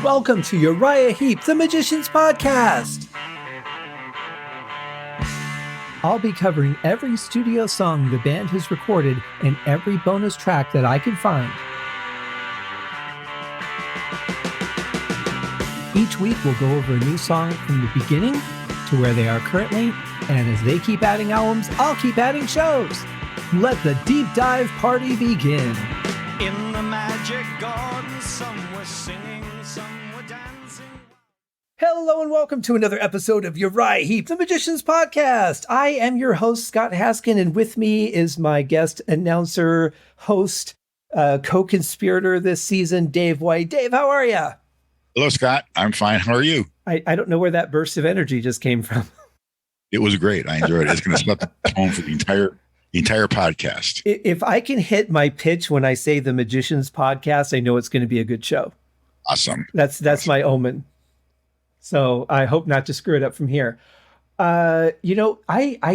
Welcome to Uriah Heep, the Magician's Podcast. I'll be covering every studio song the band has recorded and every bonus track that I can find. Each week we'll go over a new song from the beginning to where they are currently, and as they keep adding albums, I'll keep adding shows. Let the deep dive party begin. In the magic garden, some were singing, some were dancing. Hello and welcome to another episode of Uriah Heep, the Magician's Podcast. I am your host, Scott Haskin, and with me is my guest announcer, host, co-conspirator this season, Dave White. Dave, how are you? Hello, Scott. I'm fine. How are you? I don't know where that burst of energy just came from. It was great. I enjoyed it. It's going to set the tone for the entire podcast. If I can hit my pitch when I say the Magician's Podcast, I know it's going to be a good show. Awesome. That's awesome. My omen. So I hope not to screw it up from here. I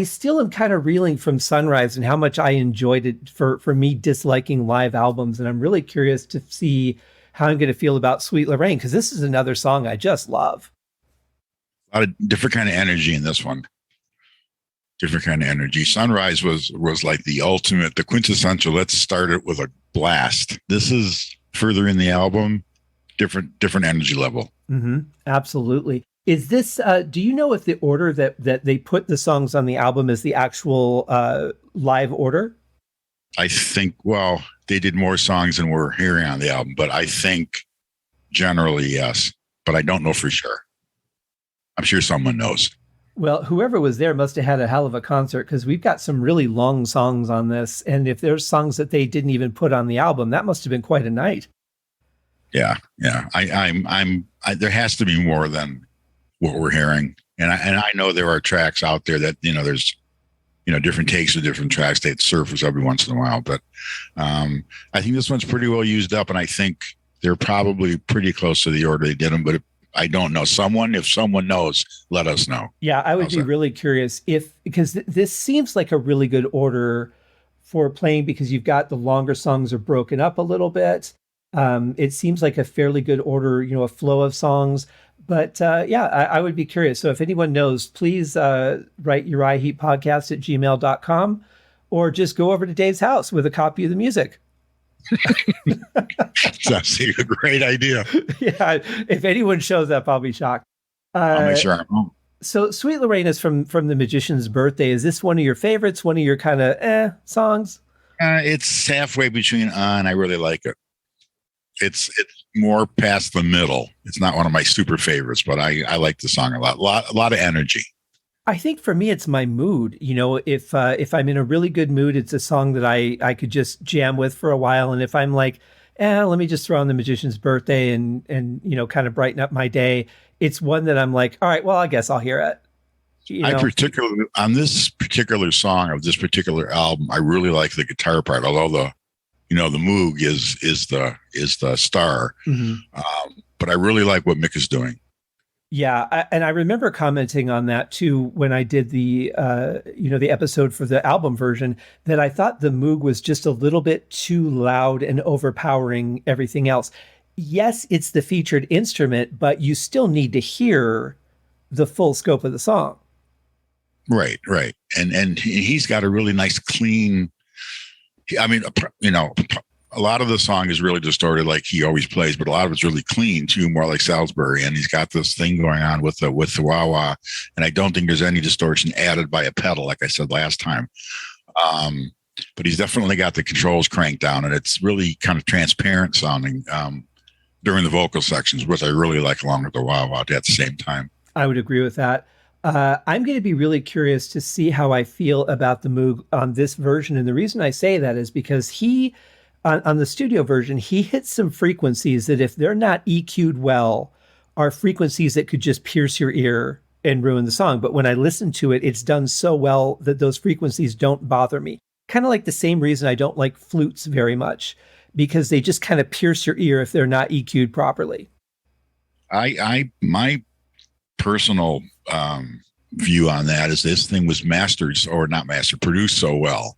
still am kind of reeling from Sunrise and how much I enjoyed it for me disliking live albums. And I'm really curious to see how I'm going to feel about Sweet Lorraine, because this is another song I just love. A lot of different kind of energy in this one. Different kind of energy. Sunrise was like the ultimate, the quintessential. Let's start it with a blast. This is further in the album, different energy level. Mm-hmm. Absolutely. Is this? Do you know if the order that they put the songs on the album is the actual live order? I think. Well, they did more songs than we're hearing on the album, but I think generally yes. But I don't know for sure. I'm sure someone knows. Well, whoever was there must have had a hell of a concert, because we've got some really long songs on this. And if there's songs that they didn't even put on the album, that must have been quite a night. Yeah. There has to be more than what we're hearing. And I know there are tracks out there that, there's, different takes of different tracks that surface every once in a while. But I think this one's pretty well used up. And I think they're probably pretty close to the order they did them, but I don't know. If someone knows, let us know. Yeah, I would be really curious because this seems like a really good order for playing, because you've got the longer songs are broken up a little bit. It seems like a fairly good order, a flow of songs. But I would be curious. So if anyone knows, please write uriahheappodcast@gmail.com, or just go over to Dave's house with a copy of the music. Sounds like a great idea. Yeah, if anyone shows up, I'll be shocked. I'll make sure I'm home. So Sweet Lorraine is from The Magician's Birthday. Is this one of your favorites? One of your kind of songs? It's halfway between and I really like it. It's more past the middle. It's not one of my super favorites, but I like the song a lot. A lot of energy. I think for me, it's my mood. If I'm in a really good mood, it's a song that I could just jam with for a while. And if I'm like, let me just throw on The Magician's Birthday and kind of brighten up my day, it's one that I'm like, all right, well, I guess I'll hear it. I particularly, on this particular song of this particular album, I really like the guitar part, although the Moog is the star. Mm-hmm. But I really like what Mick is doing. Yeah, and I remember commenting on that too when I did the episode for the album version, that I thought the Moog was just a little bit too loud and overpowering everything else. Yes, it's the featured instrument, but you still need to hear the full scope of the song. Right. And he's got a really nice, clean. I mean, a lot of the song is really distorted like he always plays, but a lot of it's really clean too, more like Salisbury. And he's got this thing going on with the wah-wah. And I don't think there's any distortion added by a pedal, like I said last time. But he's definitely got the controls cranked down, and it's really kind of transparent sounding during the vocal sections, which I really like, along with the wah-wah at the same time. I would agree with that. I'm going to be really curious to see how I feel about the Moog on this version. And the reason I say that is because on the studio version, he hits some frequencies that, if they're not EQ'd well, are frequencies that could just pierce your ear and ruin the song. But when I listen to it, it's done so well that those frequencies don't bother me. Kind of like the same reason I don't like flutes very much, because they just kind of pierce your ear if they're not EQ'd properly. My personal view on that is this thing was produced so well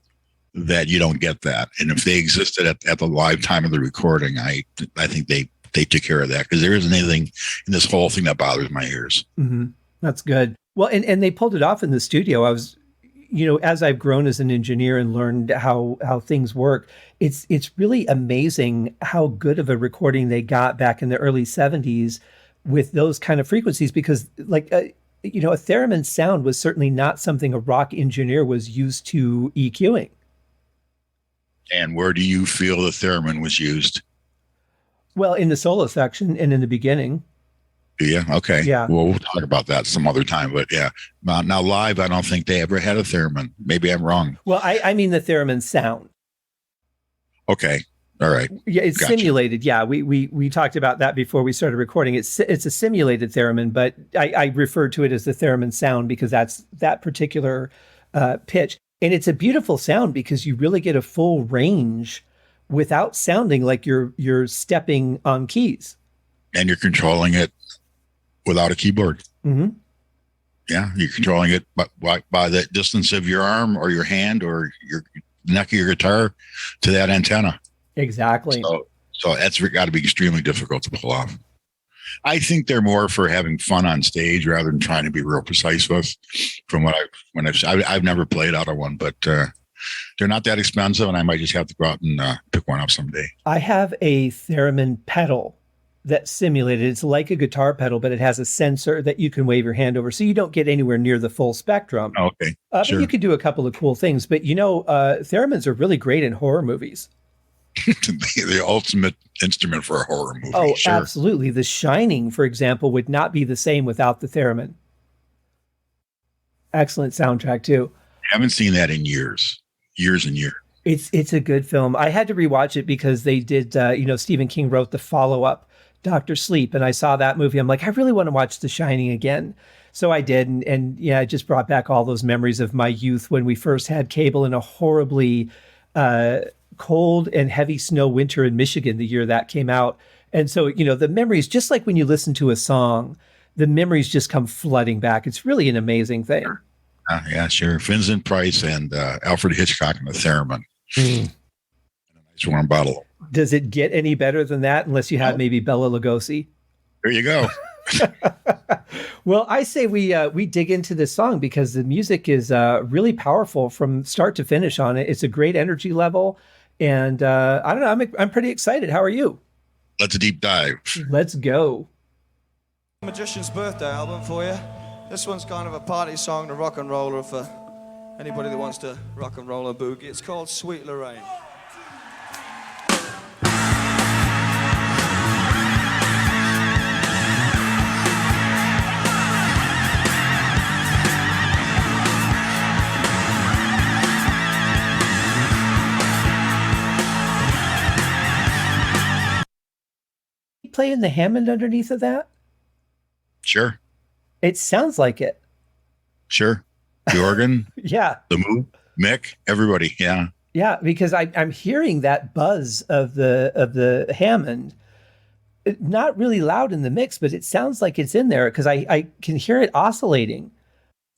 that you don't get that. And if they existed at the live time of the recording, I think they they took care of that, because there isn't anything in this whole thing that bothers my ears. Mm-hmm. That's good. Well, and they pulled it off in the studio. I was, as I've grown as an engineer and learned how things work, it's really amazing how good of a recording they got back in the early 70s with those kind of frequencies, because like, a theremin sound was certainly not something a rock engineer was used to EQing. And where do you feel the theremin was used? Well, in the solo section and in the beginning. Yeah. Okay. Yeah. Well, we'll talk about that some other time, but yeah. Now live, I don't think they ever had a theremin. Maybe I'm wrong. Well, I mean the theremin sound. Okay. All right. Yeah, it's Gotcha. simulated. Yeah, we talked about that before we started recording. It's a simulated theremin, but I refer to it as the theremin sound because that's that particular pitch. And it's a beautiful sound because you really get a full range without sounding like you're stepping on keys. And you're controlling it without a keyboard. Mm-hmm. Yeah, you're controlling it by the distance of your arm or your hand or your neck of your guitar to that antenna. Exactly. So that's got to be extremely difficult to pull off. I think they're more for having fun on stage rather than trying to be real precise with. From what I've never played out of one, but they're not that expensive, and I might just have to go out and pick one up someday. I have a theremin pedal that's simulated. It's like a guitar pedal, but it has a sensor that you can wave your hand over, so you don't get anywhere near the full spectrum. Okay, But sure. you can do a couple of cool things. But theremins are really great in horror movies. The ultimate instrument for a horror movie. Oh, sure. Absolutely. The Shining, for example, would not be the same without the theremin. Excellent soundtrack too. I haven't seen that in years and years. It's a good film. I had to rewatch it because they did, Stephen King wrote the follow-up, Dr. Sleep, and I saw that movie. I'm like, I really want to watch The Shining again. So I did, and yeah, it just brought back all those memories of my youth when we first had cable in a horribly cold and heavy snow winter in Michigan the year that came out. And so, the memories, just like when you listen to a song, the memories just come flooding back. It's really an amazing thing. Yeah, sure. Vincent Price and Alfred Hitchcock and the theremin. Mm. A nice warm bottle. Does it get any better than that unless you have maybe Bela Lugosi? There you go. Well, I say we dig into this song because the music is really powerful from start to finish on it. It's a great energy level. And I don't know, I'm pretty excited. How are you? Let's deep dive. Let's go. Magician's birthday album for you. This one's kind of a party song, the rock and roller for anybody that wants to rock and roll a boogie. It's called Sweet Lorraine. Playing the Hammond underneath of that? Sure. It sounds like it. Sure. The organ, Yeah. the move, Mick, everybody. Yeah. Yeah, because I'm hearing that buzz of the Hammond. Not really loud in the mix, but it sounds like it's in there because I can hear it oscillating.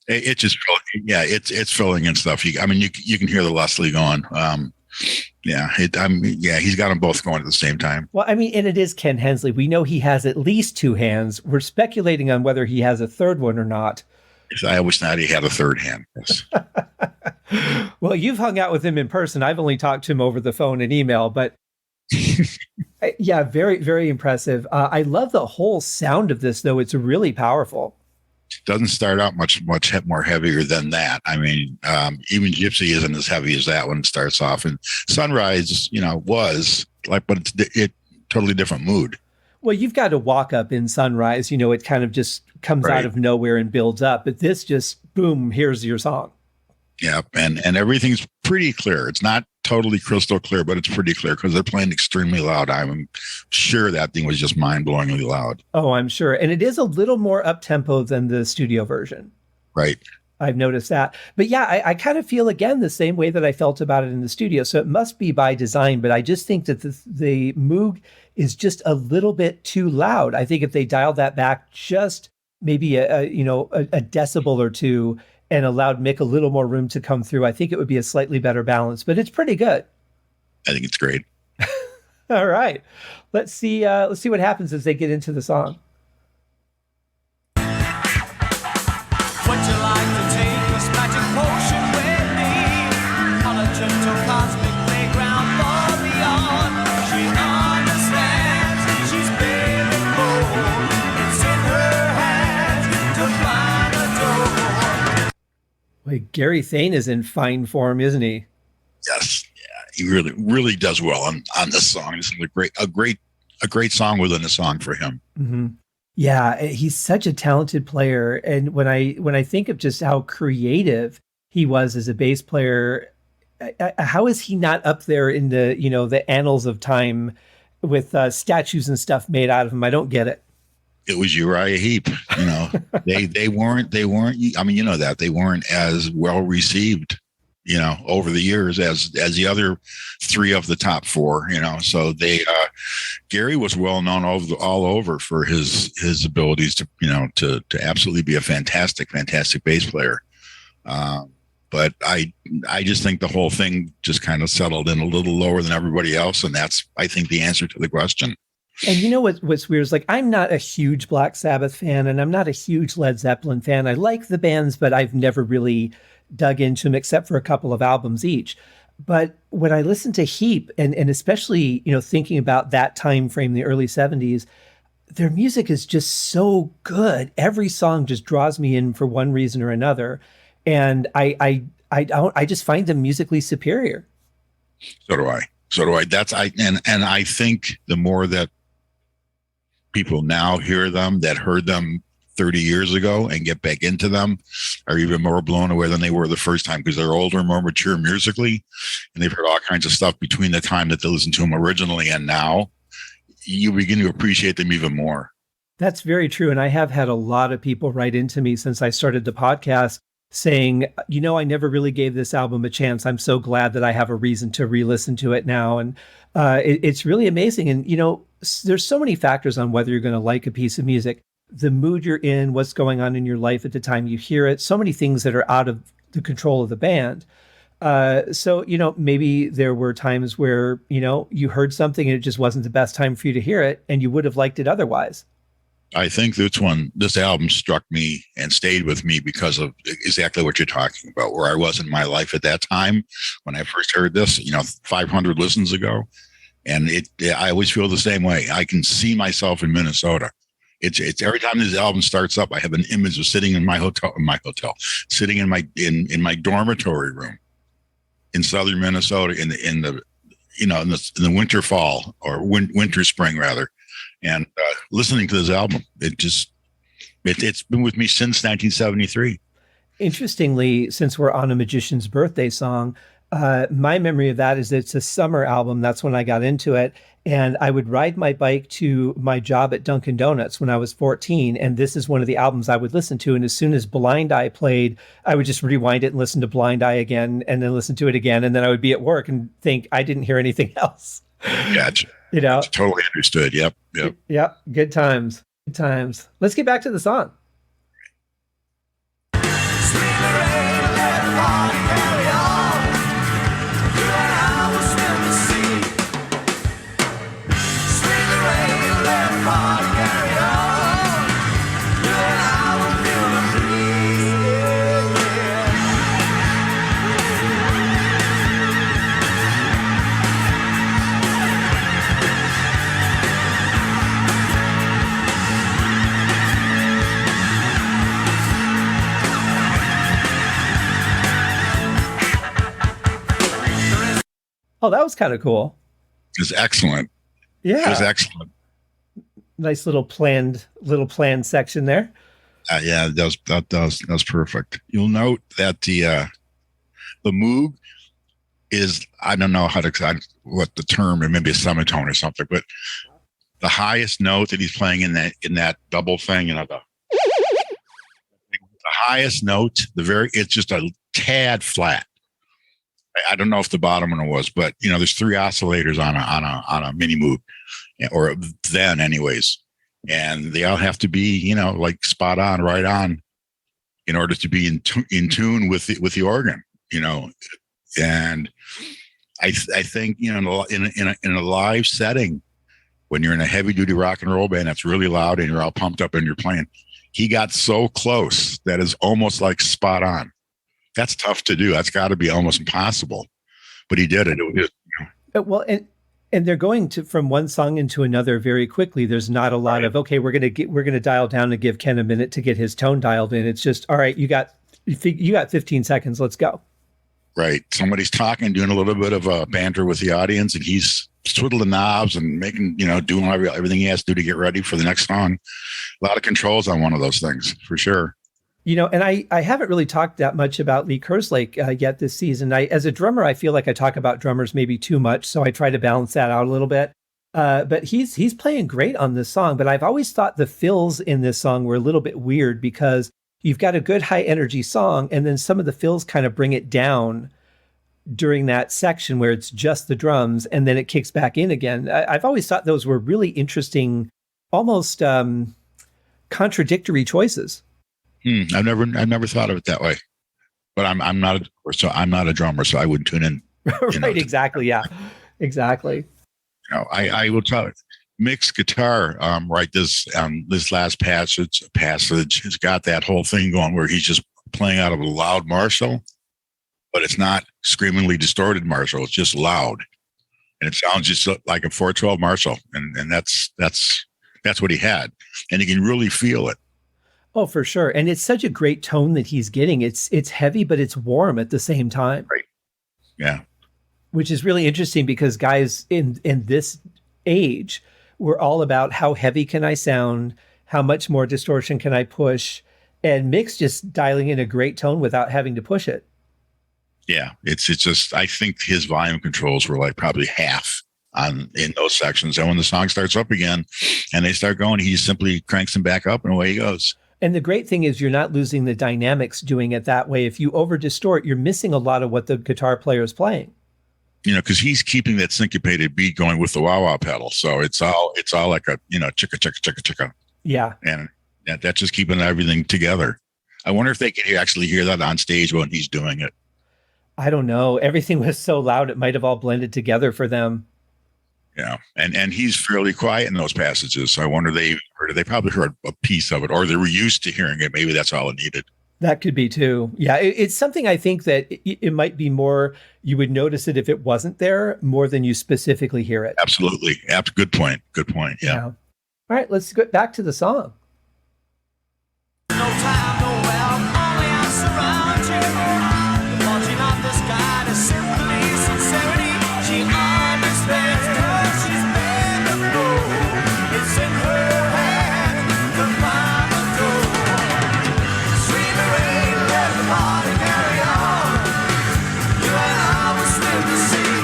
It just, yeah, it's filling in stuff. You can hear the Leslie going. He's got them both going at the same time. Well, and it is Ken Hensley. We know he has at least two hands. We're speculating on whether he has a third one or not. I always thought he had a third hand. Yes. Well, you've hung out with him in person. I've only talked to him over the phone and email, but yeah, very, very impressive. I love the whole sound of this, though. It's really powerful. Doesn't start out much more heavier than that. Even Gypsy isn't as heavy as that one starts off. And Sunrise, was like, but it's totally different mood. Well, you've got to walk up in Sunrise. It kind of just comes Right. out of nowhere and builds up. But this just, boom, here's your song. Yeah, and everything's pretty clear. It's not totally crystal clear, but it's pretty clear because they're playing extremely loud. I'm sure that thing was just mind-blowingly loud. Oh, I'm sure. And it is a little more up-tempo than the studio version. Right. I've noticed that. But yeah, I kind of feel, again, the same way that I felt about it in the studio. So it must be by design, but I just think that the Moog is just a little bit too loud. I think if they dialed that back just maybe a decibel or two and allowed Mick a little more room to come through, I think it would be a slightly better balance, but it's pretty good. I think it's great. All right. Let's see what happens as they get into the song. Would you like to take this magic potion with me on a trip to cosmic playground far beyond? She understands, she's very bold. It's in her hands to find a door. Wait, Gary Thain is in fine form, isn't he? Yes, yeah, he really, really does well on this song. It's a great song within a song for him. Mm-hmm. Yeah, he's such a talented player, and when I think of just how creative he was as a bass player, how is he not up there in the the annals of time with statues and stuff made out of him? I don't get it. It was Uriah Heep. They weren't. I mean, that they weren't as well received, over the years as the other three of the top four. So Gary was well known all over for his abilities to absolutely be a fantastic bass player. But I just think the whole thing just kind of settled in a little lower than everybody else, and that's, I think, the answer to the question. And what's weird is, like, I'm not a huge Black Sabbath fan, and I'm not a huge Led Zeppelin fan. I like the bands, but I've never really dug into them except for a couple of albums each. But when I listen to Heep, and especially, thinking about that time frame, the early 70s, their music is just so good. Every song just draws me in for one reason or another. And I just find them musically superior. So do I. And I think the more that people now hear them that heard them 30 years ago and get back into them are even more blown away than they were the first time, because they're older, more mature musically, and they've heard all kinds of stuff between the time that they listened to them originally and now. You begin to appreciate them even more. That's very true. And I have had a lot of people write into me since I started the podcast saying, I never really gave this album a chance. I'm so glad that I have a reason to re-listen to it now. And it's really amazing. And, there's so many factors on whether you're going to like a piece of music. The mood you're in, what's going on in your life at the time you hear it, so many things that are out of the control of the band. So, maybe there were times where, you heard something and it just wasn't the best time for you to hear it, and you would have liked it otherwise. I think this album struck me and stayed with me because of exactly what you're talking about, where I was in my life at that time when I first heard this, 500 listens ago. And I always feel the same way. I can see myself in Minnesota. It's every time this album starts up, I have an image of sitting in sitting in my dormitory room in southern Minnesota in the winter, fall, or winter, spring rather, and listening to this album. It's been with me since 1973. Interestingly, since we're on a Magician's Birthday song, my memory of that is it's a summer album. That's when I got into it. And I would ride my bike to my job at Dunkin' Donuts when I was 14. And this is one of the albums I would listen to. And as soon as Blind Eye played, I would just rewind it and listen to Blind Eye again, and then listen to it again. And then I would be at work and think I didn't hear anything else. Gotcha. Totally understood. Yep. Yep. Good times. Let's get back to the song. Oh, that was kind of cool. It was excellent. Yeah. It was excellent. Nice little planned section there. Yeah, that was perfect. You'll note that the Moog is, I don't know what the term, or maybe a semitone or something, but the highest note that he's playing in that double thing, the highest note, it's just a tad flat. I don't know if the bottom one was, but there's 3 oscillators on a mini Moog, or then anyways, and they all have to be like spot on, right on, in order to be in tune with the organ, and I think, you know, in a live setting, when you're in a heavy duty rock and roll band that's really loud and you're all pumped up and you're playing, he got so close that is almost like spot on. That's tough to do. That's got to be almost impossible, but he did it. It was, Well, and they're going to from one song into another very quickly. There's not a lot of, okay, we're gonna dial down and give Ken a minute to get his tone dialed in. It's just, all right, you got 15 seconds. Let's go. right. Somebody's talking, doing a little bit of a banter with the audience, and he's twiddling knobs and making, you know, doing everything he has to do to get ready for the next song. A lot of controls on one of those things, for sure. You know, and I haven't really talked that much about Lee Kerslake yet this season. As a drummer, I feel like I talk about drummers maybe too much, so I try to balance that out a little bit. But he's playing great on this song. But I've always thought the fills in this song were a little bit weird because you've got a good high energy song, and then some of the fills kind of bring it down during that section where it's just the drums, and then it kicks back in again. I've always thought those were really interesting, almost contradictory choices. I've never thought of it that way, but I'm not a drummer, so I wouldn't tune in. Right. Exactly. Yeah, exactly. You know, I will tell it. Mick's guitar, right? This last passage has got that whole thing going where he's just playing out of a loud Marshall, but it's not screamingly distorted Marshall. It's just loud, and it sounds just like a 412 Marshall, and that's what he had, and you can really feel it. Oh, for sure. And it's such a great tone that he's getting. It's heavy, but it's warm at the same time. Right. Yeah. Which is really interesting because guys in this age were all about how heavy can I sound? How much more distortion can I push? And Mick's just dialing in a great tone without having to push it. Yeah. It's just, I think his volume controls were like probably half in those sections. And when the song starts up again and they start going, he simply cranks them back up and away he goes. And the great thing is you're not losing the dynamics doing it that way. If you over distort, you're missing a lot of what the guitar player is playing. You know, because he's keeping that syncopated beat going with the wah-wah pedal. So it's all like a, you know, chicka, chicka, chicka, chicka. Yeah. And that's just keeping everything together. I wonder if they can actually hear that on stage when he's doing it. I don't know. Everything was so loud, it might have all blended together for them. Yeah. And he's fairly quiet in those passages. So I wonder they probably heard a piece of it, or they were used to hearing it. Maybe that's all it needed. That could be too. Yeah. It's something I think that it might be more, you would notice it if it wasn't there more than you specifically hear it. Absolutely. Good point. Yeah. All right. Let's go back to the song. No time, no wealth, only I surround you. The marching of the sky is simply sincerity. She understands because she's been before. It's in her hand to find the door. Sweet Lorraine, let the party carry on. You and I will swim the sea.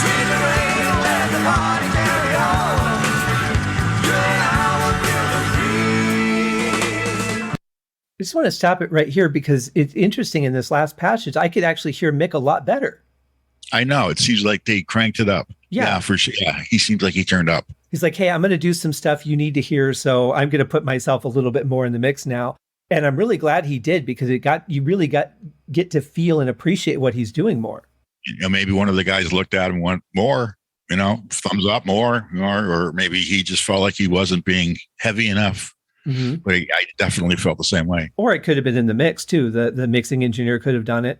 Sweet Lorraine, let the party carry on. You and I will feel the breeze. I just want to stop it right here because it's interesting in this last passage. I could actually hear Mick a lot better. I know. It seems like they cranked it up. Yeah, for sure. Yeah, he seems like he turned up. He's like, hey, I'm going to do some stuff you need to hear, so I'm going to put myself a little bit more in the mix now. And I'm really glad he did because you really get to feel and appreciate what he's doing more. You know, maybe one of the guys looked at him and went, more, you know, thumbs up, more, or maybe he just felt like he wasn't being heavy enough. Mm-hmm. But I definitely felt the same way. Or it could have been in the mix too. The mixing engineer could have done it.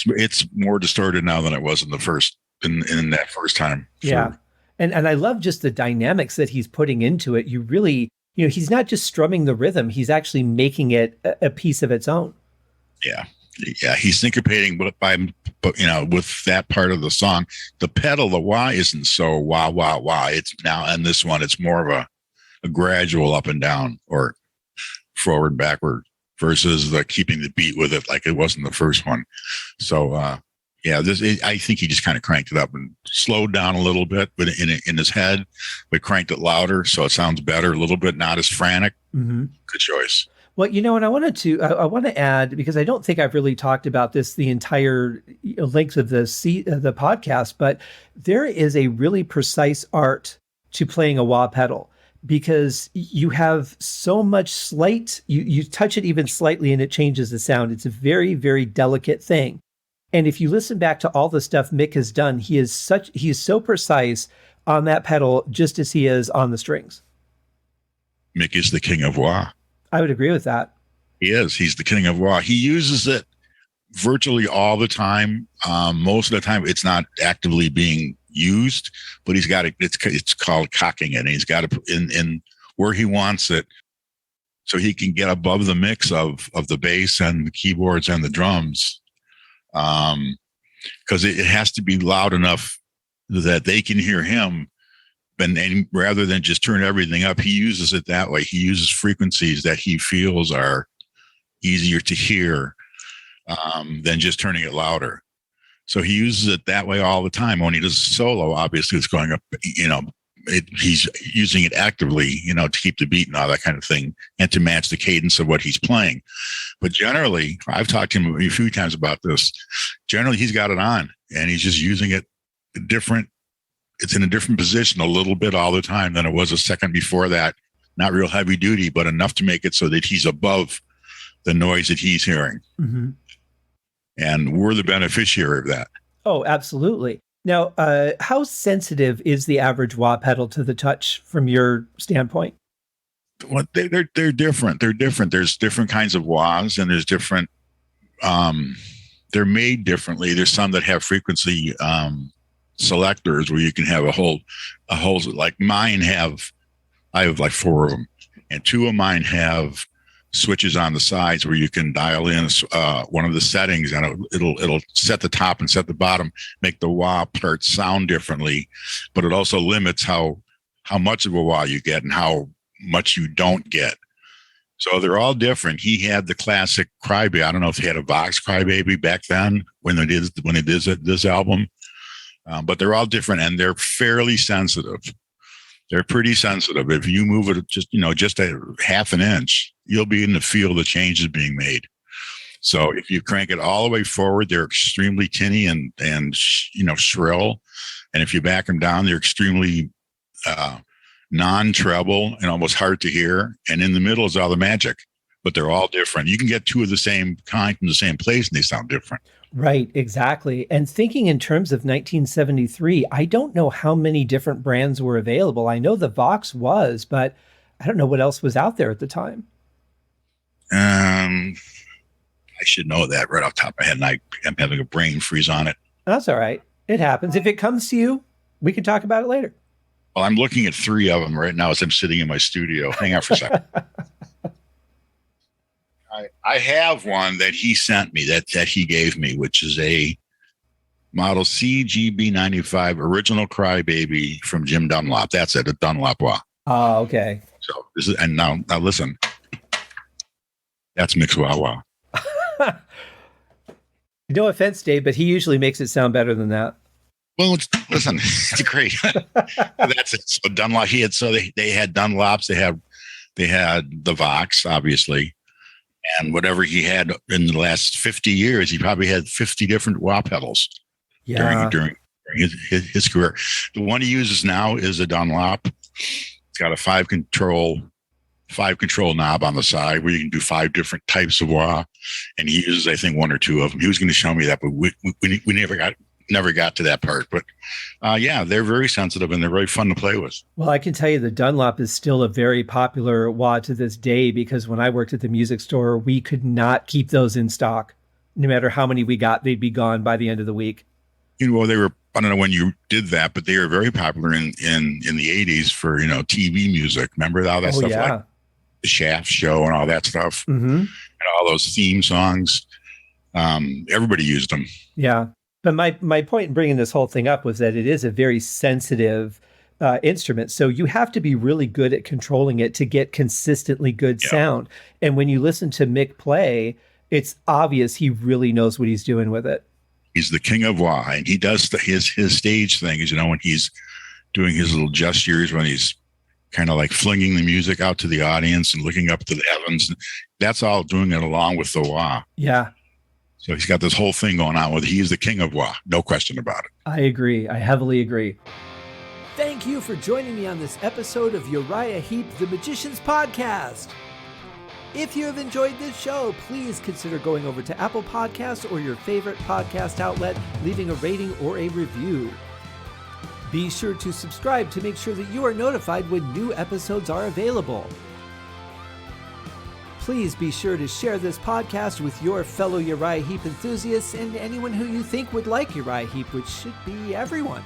It's more distorted now than it was in the first in that first time. Yeah. And I love just the dynamics that he's putting into it. You really, you know, he's not just strumming the rhythm, he's actually making it a piece of its own. Yeah. Yeah, he's syncopating, but you know, with that part of the song, the pedal, the wah isn't so wah wah wah. It's now, and this one, it's more of a gradual up and down or forward and backward versus the keeping the beat with it like it was in the first one. So yeah, I think he just kind of cranked it up and slowed down a little bit, but in his head, but cranked it louder so it sounds better a little bit, not as frantic. Mm-hmm. Good choice. Well, you know, and I want to add, because I don't think I've really talked about this the entire length of the podcast, but there is a really precise art to playing a wah pedal because you have so much you touch it even slightly and it changes the sound. It's a very, very delicate thing. And if you listen back to all the stuff Mick has done, he is so precise on that pedal, just as he is on the strings. Mick is the king of wah. I would agree with that. He is. He's the king of wah. He uses it virtually all the time. Most of the time, it's not actively being used, but he's got it. It's called cocking it. And he's got it in where he wants it, so he can get above the mix of the bass and the keyboards and the drums. Because it has to be loud enough that they can hear him. And rather than just turn everything up, he uses it that way. He uses frequencies that he feels are easier to hear than just turning it louder. So he uses it that way all the time. When he does a solo, obviously it's going up, he's using it actively, to keep the beat and all that kind of thing, and to match the cadence of what he's playing. But generally, I've talked to him a few times about this. Generally, he's got it on, and he's just using it different. It's in a different position a little bit all the time than it was a second before that. Not real heavy duty, but enough to make it so that he's above the noise that he's hearing. Mm-hmm. And we're the beneficiary of that. Oh, absolutely. Now, how sensitive is the average wah pedal to the touch from your standpoint? Well, they're different. They're different. There's different kinds of wahs, and there's different. They're made differently. There's some that have frequency selectors where you can have a whole like mine have. I have like 4 of them, and 2 of mine have switches on the sides where you can dial in one of the settings, and it'll set the top and set the bottom, make the wah part sound differently, but it also limits how much of a wah you get and how much you don't get. So they're all different. He had the classic Crybaby. I don't know if he had a Vox Crybaby back then when they did this album, but they're all different, and they're fairly sensitive. They're pretty sensitive. If you move it just a half an inch, you'll be in the feel the change is being made. So if you crank it all the way forward, they're extremely tinny and shrill. And if you back them down, they're extremely non-treble and almost hard to hear. And in the middle is all the magic, but they're all different. You can get 2 of the same kind from the same place and they sound different. Right, exactly. And thinking in terms of 1973, I don't know how many different brands were available. I know the Vox was, but I don't know what else was out there at the time. I should know that right off the top of my head, and I am having a brain freeze on it. That's all right. It happens. If it comes to you, we can talk about it later. Well, I'm looking at 3 of them right now as I'm sitting in my studio. Hang on for a second. I have one that he sent me, that he gave me, which is a model CGB95 original Crybaby from Jim Dunlop. That's it, a Dunlop wah. Oh, okay. So this is, and now listen, that's Mick's wah wah. No offense, Dave, but he usually makes it sound better than that. Well, listen, it's great. That's it. So Dunlop, they had Dunlops, they had the Vox, obviously. And whatever he had in the last 50 years, he probably had 50 different wah pedals during his career. The one he uses now is a Dunlop. It's got a 5 control knob on the side where you can do 5 different types of wah. And he uses, I think, 1 or 2 of them. He was going to show me that, but we never got to that part. But yeah, they're very sensitive and they're very fun to play with. Well, I can tell you the Dunlop is still a very popular wah to this day, because when I worked at the music store, we could not keep those in stock. No matter how many we got, they'd be gone by the end of the week. They were, I don't know when you did that, but they were very popular in the 80s for, TV music. Remember all that stuff? Yeah. Like the Shaft Show and all that stuff. Mm-hmm. And all those theme songs. Everybody used them. Yeah. But my point in bringing this whole thing up was that it is a very sensitive instrument. So you have to be really good at controlling it to get consistently good sound. And when you listen to Mick play, it's obvious he really knows what he's doing with it. He's the king of wah, and he does his stage thing is, when he's doing his little gestures, when he's kind of like flinging the music out to the audience and looking up to the heavens. That's all doing it along with the wah. Yeah. So he's got this whole thing going on with he's the king of wah. No question about it. I agree. I heavily agree. Thank you for joining me on this episode of Uriah Heep, the Magician's Podcast. If you have enjoyed this show, please consider going over to Apple Podcasts or your favorite podcast outlet, leaving a rating or a review. Be sure to subscribe to make sure that you are notified when new episodes are available. Please be sure to share this podcast with your fellow Uriah Heep enthusiasts and anyone who you think would like Uriah Heep, which should be everyone.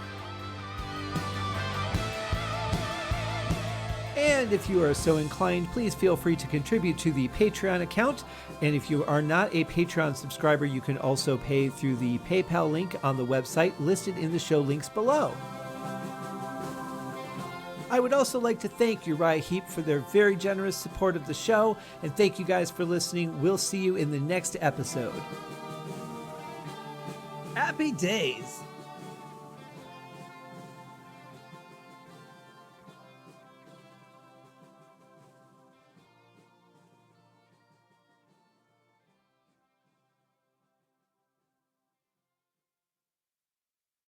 And if you are so inclined, please feel free to contribute to the Patreon account. And if you are not a Patreon subscriber, you can also pay through the PayPal link on the website listed in the show links below. I would also like to thank Uriah Heep for their very generous support of the show, and thank you guys for listening. We'll see you in the next episode. Happy days!